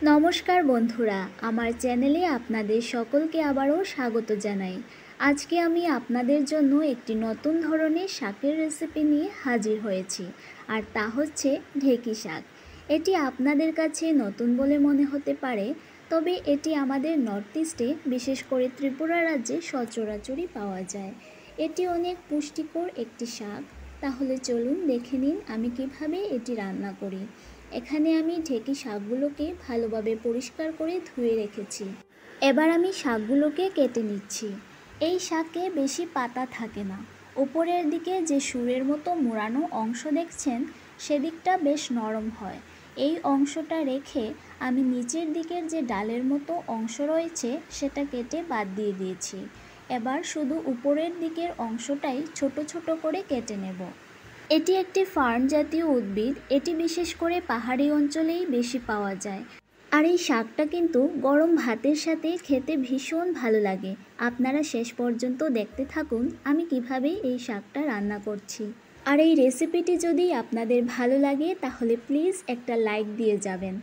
নমস্কার বন্ধুরা, আমার চ্যানেলে আপনাদের সকলকে আবারও স্বাগত জানাই। আজকে আমি আপনাদের জন্য একটি নতুন ধরনের শাকের রেসিপি নিয়ে হাজির হয়েছি, আর তা হচ্ছে ঢেঁকি শাক। এটি আপনাদের কাছে নতুন বলে মনে হতে পারে, তবে এটি আমাদের নর্থ ইস্টে, বিশেষ করে ত্রিপুরা রাজ্যে সচরাচরই পাওয়া যায়। এটি অনেক পুষ্টিকর একটি শাক। তাহলে চলুন দেখে নিন আমি কিভাবে এটি রান্না করি। এখানে আমি ঢেঁকি শাকগুলোকে ভালোভাবে পরিষ্কার করে ধুয়ে রেখেছি। এবার আমি শাকগুলোকে কেটে নিচ্ছি। এই শাকে বেশি পাতা থাকে না। উপরের দিকে যে সুরের মতো মোড়ানো অংশ দেখছেন, সেদিকটা বেশ নরম হয়। এই অংশটা রেখে আমি নিচের দিকের যে ডালের মতো অংশ রয়েছে সেটা কেটে বাদ দিয়ে দিয়েছি। এবার শুধু উপরের দিকের অংশটাই ছোট ছোট করে কেটে নেব। এটি একটি ফার্ন জাতীয় উদ্ভিদ। এটি বিশেষ করে পাহাড়ি অঞ্চলেই বেশি পাওয়া যায়। আর এই শাকটা কিন্তু গরম ভাতের সাথে খেতে ভীষণ ভালো লাগে। আপনারা শেষ পর্যন্ত দেখতে থাকুন আমি কিভাবে এই শাকটা রান্না করছি। আর এই রেসিপিটি যদি আপনাদের ভালো লাগে তাহলে প্লিজ একটা লাইক দিয়ে যাবেন।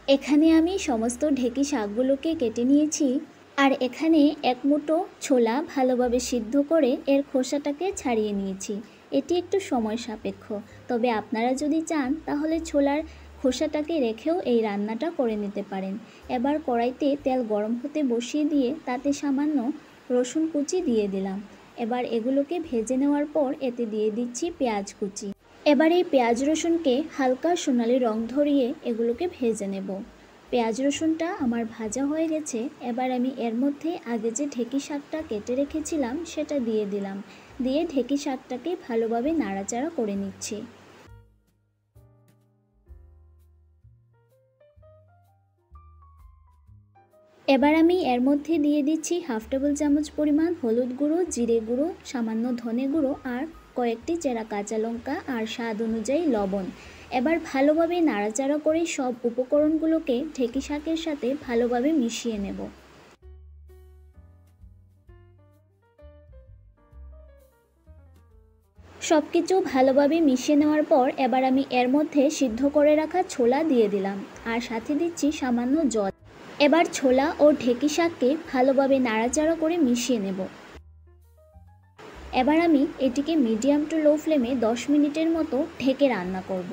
এখানে আমি সমস্ত ঢেঁকি শাকগুলোকে কেটে নিয়েছি। আর এখানে এক মুঠো ছোলা ভালোভাবে সিদ্ধ করে এর খোসাটাকে ছাড়িয়ে নিয়েছি। এটি একটু সময় সাপেক্ষ, তবে আপনারা যদি চান তাহলে ছোলার খোসাটাকে রেখেও এই রান্নাটা করে নিতে পারেন। এবার কড়াইতে তেল গরম হতে বসিয়ে দিয়ে তাতে সামান্য রসুন কুচি দিয়ে দিলাম। এবার এগুলোকে ভেজে নেওয়ার পর এতে দিয়ে দিচ্ছি পেঁয়াজ কুচি। এবার এই পেঁয়াজ রসুনকে হালকা সোনালি রং ধরিয়ে এগুলোকে ভেজে নেব। পেঁয়াজ রসুনটা আমার ভাজা হয়ে গেছে। এবার আমি এর মধ্যে আগে যে ঢেঁকি শাকটা কেটে রেখেছিলাম সেটা দিয়ে দিলাম। দিয়ে ঢেঁকি শাকটাকে ভালোভাবে নাড়াচাড়া করে নিচ্ছি। এবার আমি এর মধ্যে দিয়ে দিচ্ছি হাফ টেবিল চামচ পরিমাণ হলুদ গুঁড়ো, জিরে গুঁড়ো, সামান্য ধনে গুঁড়ো আর কয়েকটি চেরা কাঁচা লঙ্কা আর স্বাদ অনুযায়ী লবণ। এবার ভালোভাবে নাড়াচাড়া করে সব উপকরণগুলোকে ঢেঁকি শাকের সাথে ভালোভাবে মিশিয়ে নেব। সব কিছু ভালোভাবে মিশিয়ে নেওয়ার পর এবার আমি এর মধ্যে সিদ্ধ করে রাখা ছোলা দিয়ে দিলাম আর সাথে দিচ্ছি সামান্য জল। এবার ছোলা ও ঢেঁকি শাককে ভালোভাবে নাড়াচাড়া করে মিশিয়ে নেব। এবার আমি এটিকে মিডিয়াম টু লো ফ্লেমে 10 মিনিটের মতো ঢেকে রান্না করব।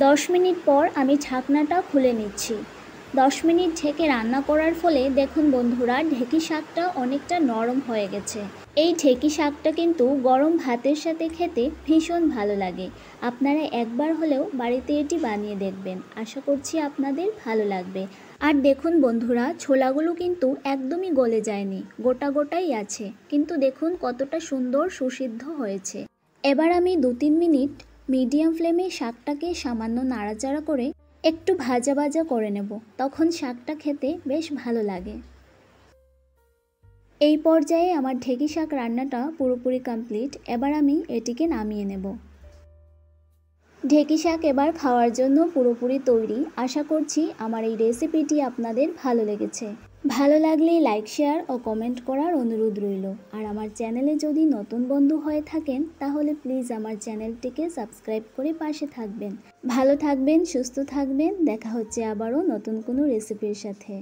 10 মিনিট পর আমি ঢাকনাটা খুলে নিচ্ছি। 10 মিনিট ঢেকে রান্না করার ফলে দেখুন বন্ধুরা, ঢেঁকি শাকটা অনেকটা নরম হয়ে গেছে। এই ঢেঁকি শাকটা কিন্তু গরম ভাতের সাথে খেতে ভীষণ ভালো লাগে। আপনারা একবার হলেও বাড়িতে এটি বানিয়ে দেখবেন। আশা করছি আপনাদের ভালো লাগবে। আর দেখুন বন্ধুরা, ছোলাগুলো কিন্তু একদমই গলে যায়নি, গোটা গোটাই আছে। কিন্তু দেখুন কতটা সুন্দর সুসিদ্ধ হয়েছে। এবার আমি 2-3 মিনিট মিডিয়াম ফ্লেমে শাকটাকে সামান্য নাড়াচাড়া করে একটু ভাজা ভাজা করে নেব। তখন শাকটা খেতে বেশ ভালো লাগে। এই পর্যায়ে আমার ঢেঁকি শাক রান্নাটা পুরোপুরি কমপ্লিট। এবার আমি এটিকে নামিয়ে নেব। ঢেঁকি শাক এবার খাওয়ার জন্য পুরোপুরি তৈরি। আশা করছি আমার এই রেসিপিটি আপনাদের ভালো লেগেছে। ভালো লাগলে লাইক, শেয়ার ও কমেন্ট করার অনুরোধ রইল। আর আমার চ্যানেলে যদি নতুন বন্ধু হয়ে থাকেন তাহলে প্লিজ আমার চ্যানেলটিকে সাবস্ক্রাইব করে পাশে থাকবেন। ভালো থাকবেন, সুস্থ থাকবেন। দেখা হচ্ছে আবারও নতুন কোনো রেসিপির সাথে।